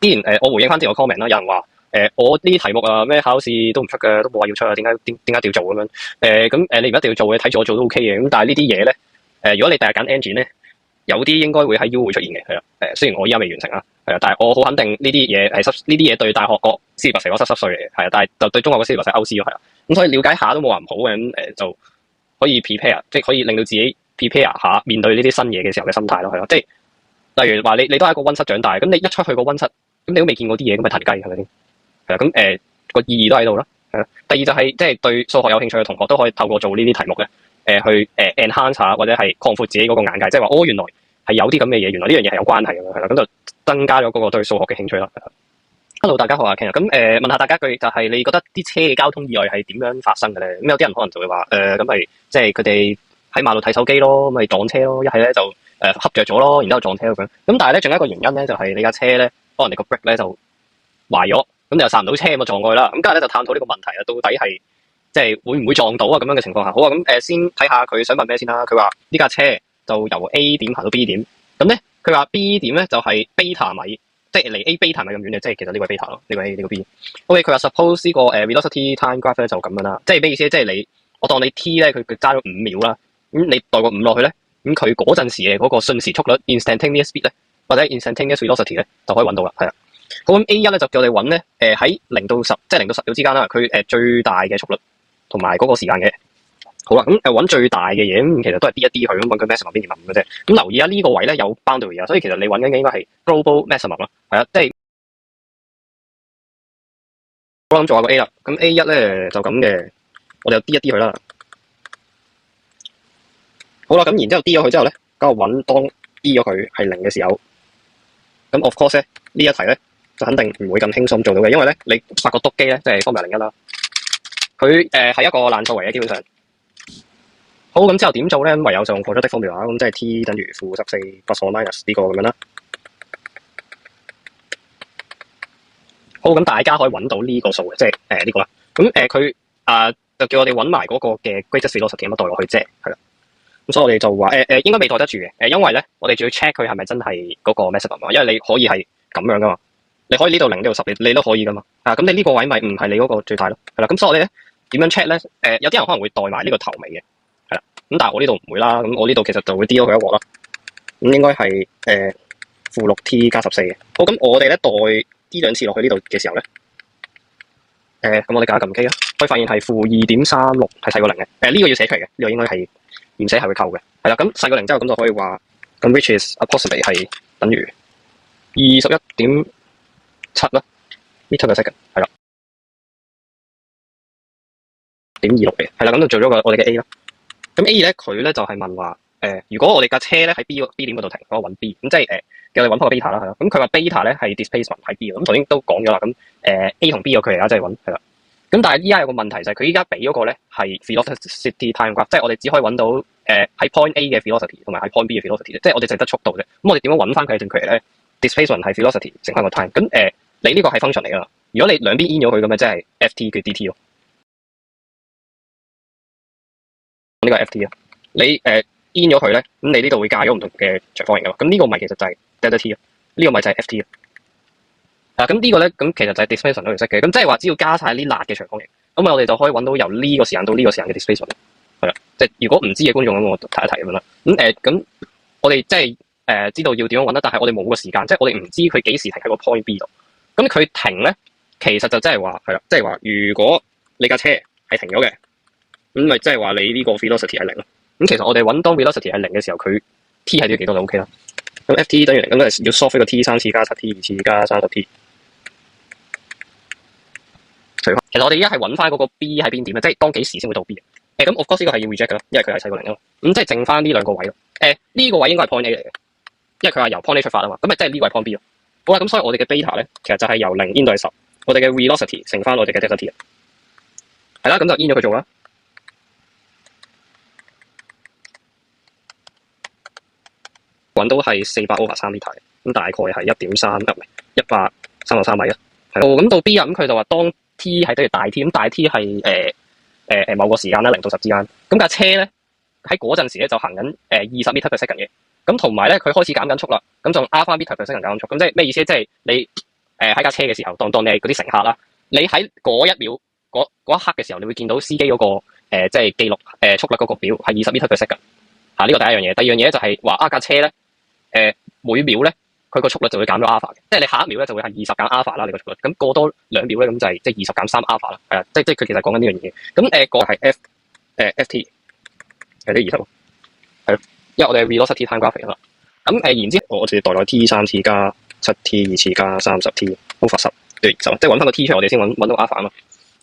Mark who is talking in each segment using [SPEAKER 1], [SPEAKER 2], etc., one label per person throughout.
[SPEAKER 1] 之前我回應翻之前個 comment 啦，有人話我呢啲題目啊咩考試都唔出嘅，都冇話要出啊，點解要做咁樣？你唔一定要做嘅，睇住我做都 OK 嘅。咁但係呢啲嘢咧如果你第日揀 engine 咧，有啲應該會喺 U 會出現嘅，係啦。雖然我依家未完成啦，係啊，但係我好肯定呢啲嘢呢啲嘢對大學個 syllabus 嚟講濕碎嚟嘅，係啊，但係就對中學個 syllabus 係 OC 咯，係啦。咁所以了解下都冇話唔好嘅，咁就可以 prepare，即係可以令到自己 prepare 下面對呢啲新嘢嘅時候嘅心態咯，係咯，即係例如話你都係一個溫室長大，咁你一出去個溫室，咁你都未見過啲嘢，咁咪騰雞係咪先？係啊，咁個意義都喺度啦，係咯。第二就係即係對數學有興趣嘅同學都可以透過做呢啲題目咧，去enhance 下或者係擴闊自己嗰個眼界，即係話原來係有啲咁嘅嘢，原來呢樣嘢係有關係嘅，係啦，咁就增加咗嗰個對數學嘅興趣啦。Hello， 大家好啊，Ken。咁問下大家一句，就係你覺得啲車嘅交通意外係點樣發生嘅咧？咁有啲人可能就會話咁咪即係佢哋喺馬路睇手機咯，咪撞車咯，一係咧就恰着咗咯，然之後撞車咁樣。咁但係咧，仲有一個原因咧，就係你架車咧，可能你個 brake 咧就壞咗，咁你又剎唔到車咁就撞過去啦。咁今日咧就探討呢個問題啊，到底係即係會唔會撞到啊？咁樣嘅情況下，好啊，咁先睇下佢想問咩先啦。佢話呢架車就由 A 點行到 B 點，咁咧佢話 B 點咧就係 beta 米。即係離 A beta 咪咁遠嘅，即係其實呢個係 beta 咯，呢個 A 呢個 B。OK， 佢話 suppose 呢個velocity time graph 咧就咁樣啦，即係咩意思？即係我當你 T 咧佢揸咗5秒啦，咁你代個5落去咧，咁佢嗰陣時嘅嗰個瞬時速率 instantaneous speed 咧，或者 instantaneous velocity 咧就可以揾到啦，係啦。好，咁 A1 咧就叫我哋揾咧，喺0到10，即係0到10秒之間啦，佢最大嘅速率同埋嗰個時間嘅。好啦，咁揾最大嘅嘢，咁其實都係 D 一 D 去咁揾佢 maximum 邊點5嘅啫。咁留意下呢個位咧有 boundary 啊，所以其實你揾緊嘅應該係 global maximum 咯，係啊，即係我諗做下個 A 啦。咁 A1 咧就咁嘅，我哋就 D 一 D 佢啦。好啦，咁然之後 D 咗佢之後咧，咁我揾當 D 咗佢係0嘅時候，咁 of course 咧呢一題咧就肯定唔會咁輕鬆做到嘅，因為咧你發個篤機咧即係 formula 01啦，佢係一個爛數嚟嘅基本上。好，咁之後點做咧？唯有就用 quadratic formula，咁即係 t 等於-14 plus or minus 呢個咁樣啦。好，咁大家可以揾到呢個數嘅，即係呢個啦。咁佢就叫我哋揾埋嗰個嘅 greatest velocity 咁樣代落去啫，係啦。咁所以我哋就話應該未代得住嘅，因為咧我哋仲要 check 佢係咪真係嗰個 maximum 啊，因為你可以係咁樣噶嘛，你可以呢度0呢度10，你都可以噶嘛。咁你呢個位咪唔係你嗰個最大咯，係啦。咁所以我哋咧點樣 check 咧？有啲人可能會代埋呢個頭尾嘅。咁但係我呢度唔會啦，咁我呢度其實就會 D 咗佢一鑊啦。咁應該係-6t 加14嘅。好，咁我哋咧代 D 2次落去呢度嘅時候咧，咁我哋加撳機啦，可以發現係-2.36係細過0嘅。呢個要寫出嚟嘅，呢個應該係唔寫係會扣嘅。係啦，咁細過0之後咁就可以話，咁 which is approximately 係等於21.7啦，meter per second 係啦，0.26嘅，係啦，咁就做咗個我哋嘅 A 啦。咁 A 咧，佢咧就係問話，如果我哋架車咧喺 B 點嗰度停，我揾 B，咁即係叫我哋揾翻個 beta 啦，係咯。咁佢話 beta 咧係 displacement 喺 B，咁頭先都講咗啦。咁A 同 B 個距離啦，即係揾係啦。咁但係依家有個問題就係佢依家俾嗰個咧係 velocity time graph，即係我哋只可以揾到喺 point A 嘅 velocity 同埋喺 point B 嘅 velocity，即係我哋淨得速度啫。咁我哋點樣揾翻佢嘅段距離咧 ？displacement 係 velocity 乘翻個 time。咁你呢個係 function 嚟㗎啦。如果你兩邊 in 咗佢咁嘅，即係 ft 嘅 dt 咯。呢個係 ft 啊。你in 咗佢咧，咁你呢度會加咗唔同嘅長方形噶嘛？咁呢個咪其實就係 delta t 咯，呢個咪就係 ft 咯。咁呢個咧，咁其實就係 displacement 嗰條式嘅。咁即係話只要加晒啲辣嘅長方形，咁我哋就可以揾到由呢個時間到呢個時間嘅 displacement。係啦，即係如果唔知嘅觀眾咁，我提一提咁樣啦。咁我哋即係知道要點樣揾啦，但係我哋冇個時間，即係我哋唔知佢幾時停喺個 point B 度。咁佢停咧，其實就即係話係啦，即係話如果你架車係停咗嘅，咁咪即係話你呢個 velocity 係0咯。咁其實我哋揾當 velocity 係0嘅時候，佢 t 係要幾多就 OK 啦。咁 ft 等於0，咁就要 solve 呢個 t 3次加7t 2次加30t。其實我哋依家係揾翻嗰個 b 喺邊點啊？即係當幾時先會到 b 嘅？咁 of course 呢個係要 reject 㗎啦，因為佢係細過0啊嘛。咁即係剩翻呢兩個位咯。呢個位應該係 point A 嚟嘅，因為佢話由 point A 出發啊嘛。咁咪即係呢個係 point B 咯。好啦，咁所以我哋嘅 beta 咧，其實就係由0 in 到10，我哋嘅 velocity 乘翻我哋嘅 delta t 啊。係啦，咁就 in 咗佢做啦。揾到係400/3 meter，咁大概係1.3，唔係133米啊。咁到 B 啊，咁佢就話當 T 係等於大 T，咁大 T 係某個時間啦，0到10之間。咁架車咧喺嗰陣時咧就行緊20 meter per second 嘅，咁同埋咧佢開始減緊速啦，咁仲 R 翻 meter per second 減緊速，咁即係咩意思？即係你喺架車嘅時候，當你係嗰啲乘客啦，你喺嗰一秒嗰一刻嘅時候，你會見到司機嗰個即係記錄速率嗰個表係20 meter per second。呢個第一樣嘢。第二樣嘢就係話架車咧每秒咧佢個速率就會減咗 alpha 嘅，即係你下一秒咧就會係20減 alpha 啦，你個速率。咁過多2秒咧，咁就係即係20減3 alpha 啦。係啊，即係佢其實講緊呢樣嘢。咁個係 FT 係啲20喎，係咯，因為我哋係 velocity time graphic 啦。咁然之後我哋代落 T3T 加7T 2次加30T over 10對20，即係揾翻個 T 出嚟，我哋先揾到 alpha 啊嘛。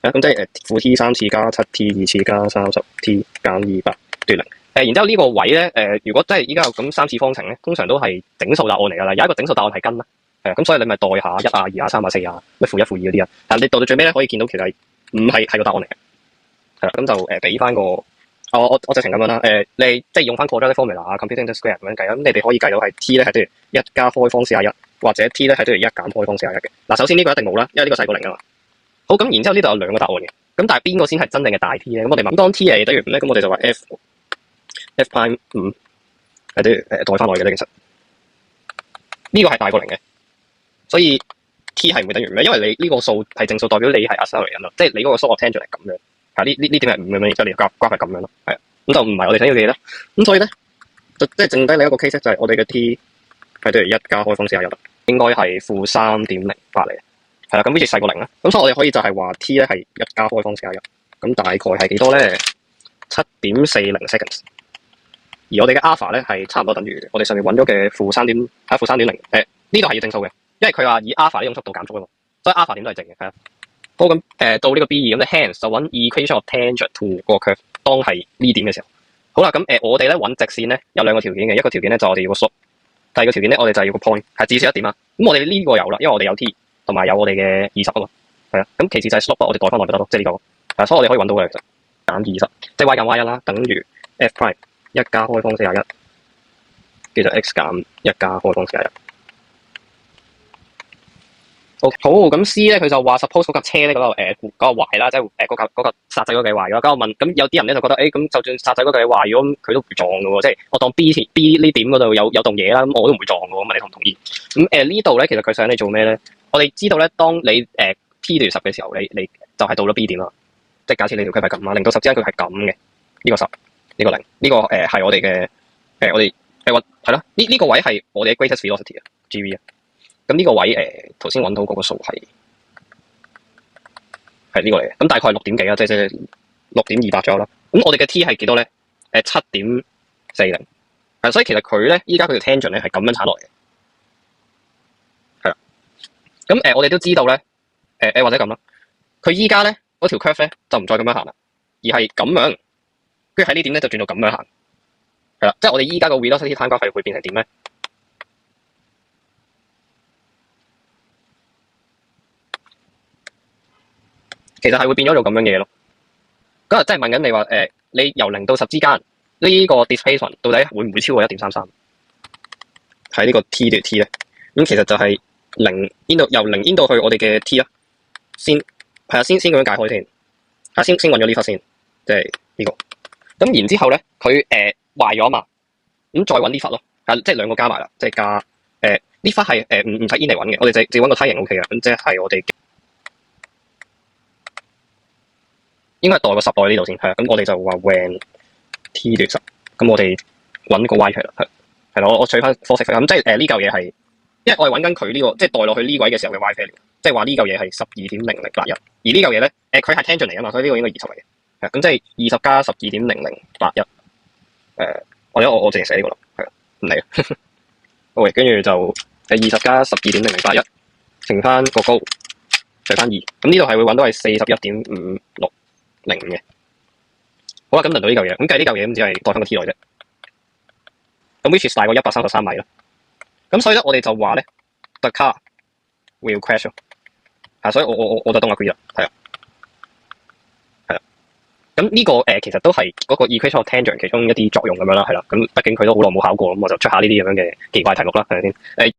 [SPEAKER 1] 咁即係負 T3次加7T 2次加30T 減200對0。然之後呢個位咧，如果真係依家有咁3次方程咧，通常都係整數答案嚟㗎啦。有一個整數答案係根啦，咁所以你咪代下1啊、2啊、3啊、4啊，咩負1、負2嗰啲啊。但你到最尾咧，可以見到其實唔係個答案嚟嘅，係啦。咁就俾翻個我直情咁樣啦。你即係用翻 quadratic formula 啊 ，computing the square 咁樣計咁你哋可以計到係 t 咧係等於1加開方41，或者 t 咧係等於1減開方41嘅。嗱，首先呢個一定冇啦，因為呢個細過0啊嘛。好，咁然之後呢度有2個答案嘅，咁但係邊個先係真正嘅大 T 咧？咁我哋問，當 T 係等於5咧，咁我哋就話 F prime 5係等於代翻落去嘅咧。其實呢個係大過0嘅，所以 T 係唔會等於5咧，因為你呢個數係正數，代表你係 accelerate 緊咯，即係你嗰個 slope of tangent 係咁樣，呢點係5咁樣，然之後你個 graph 係咁樣咯，係啊，咁就唔係我哋想要嘅嘢啦。咁所以咧，即係剩低另一個 case 就係我哋嘅 T 係等於1加開方41，應該係負3.08嚟嘅。係啦，咁 which 細過0啦，咁所以我哋可以就係話 T 咧係1加開方41，咁大概係幾多咧？7.40 seconds。而我哋嘅 alpha 咧係差唔多等於我哋上面揾咗嘅負3.0，呢度係要正數嘅，因為佢話以 alpha 呢種速度減速啊嘛，所以 alpha 點都係正嘅，係啊。好，咁到呢個 B2 咁咧 hence 就揾 equation of tangent to 個 curve 當係呢點嘅時候，好啦，咁我哋咧揾直線咧有2個條件嘅，一個條件咧就我哋要個 slope，第二個條件咧我哋就係要個 point 係至少1點啊。咁我哋呢個有啦，因為我哋有 T 同埋有我哋嘅20啊嘛，係啊。咁其次就係 slope 我哋代翻落去得咯，即係呢個，所以我哋可以揾到嘅其實減20，即係 y 減 y1啦，等於 f prime 1加開方41，叫做 x 減1加開方41。OK， 好，咁 C 咧佢就話 suppose 嗰架車咧嗰個壞啦，即係嗰個煞掣嗰計壞咗。咁我問，咁有啲人咧就覺得，咁就算煞掣嗰計壞咗，咁佢都唔會撞嘅喎，即係我當 B 呢點嗰度有棟嘢啦，咁我都唔會撞嘅喎。問你同唔同意？咁呢度咧其實佢想你做咩咧？我哋知道咧，當你T 等於10嘅時候，你就係到咗 B 點啦。即係假設你條區係咁啦，0到10之間佢係咁嘅，呢個10，呢個0，呢個係我哋嘅我哋係咯，呢個位係我哋嘅 greatest velocity 啊 ，GV 啊。咁呢個位頭先揾到嗰個數係呢個嚟嘅，咁大概係6點幾啊，即係6.28左右啦。咁我哋嘅 T 係幾多咧？7.40，所以其實佢咧依家佢條 tangent 咧係咁樣鏟落嚟嘅，係啦。咁我哋都知道咧，或者咁啦，佢依家咧嗰條 curve 咧就唔再咁樣行啦，而係咁樣，跟住喺呢點咧就轉到咁樣行，係啦，即係我哋依家個 velocity time graph 會變成點咧？其實係會變咗做咁樣嘅嘢咯。咁啊，真係問緊你話你由0到10之間呢個 displacement 到底會唔會超過1.33？喺呢個 T 對 T 咧，咁其實就係由0 in 到去我哋嘅 T 啦。先咁樣解開先，先揾咗呢忽先，即係呢個。咁然之後咧，佢壞咗啊嘛，咁再揾呢忽咯，即係2個加埋啦，即係加呢忽係唔使 in 嚟揾嘅，我哋就揾個梯形 OK 嘅，咁即係我哋。應該係代個10代呢度先，係啊，咁我哋就話 when T 等於10，咁我哋揾個 Y 出嚟啦，係啦，我取翻方式咁即係呢嚿嘢係，因為我係揾緊佢呢個，即係代落去呢位嘅時候嘅 Y value，即係話呢嚿嘢係12.0081，而呢嚿嘢咧，佢係 tangent 嚟啊嘛，所以呢個應該20嚟嘅，係咁即係20加12.0081，或者我直接寫呢個啦，係唔理啦，好，跟住就20加12.0081乘翻個高除翻2，咁呢度係會揾到係41.560嘅。好啦，咁輪到呢嚿嘢，咁計呢嚿嘢咁只係代翻個 T 來啫。咁 which is 大過133米啦。咁所以咧，我哋就話咧 the car will crash 咯。所以我就當 agree 啦，係啊。咁呢個其實都係嗰個 equation of tangent 其中一啲作用咁樣啦，係啦。咁畢竟佢都好耐冇考過，咁我就出下呢啲咁樣嘅奇怪題目啦，係咪先？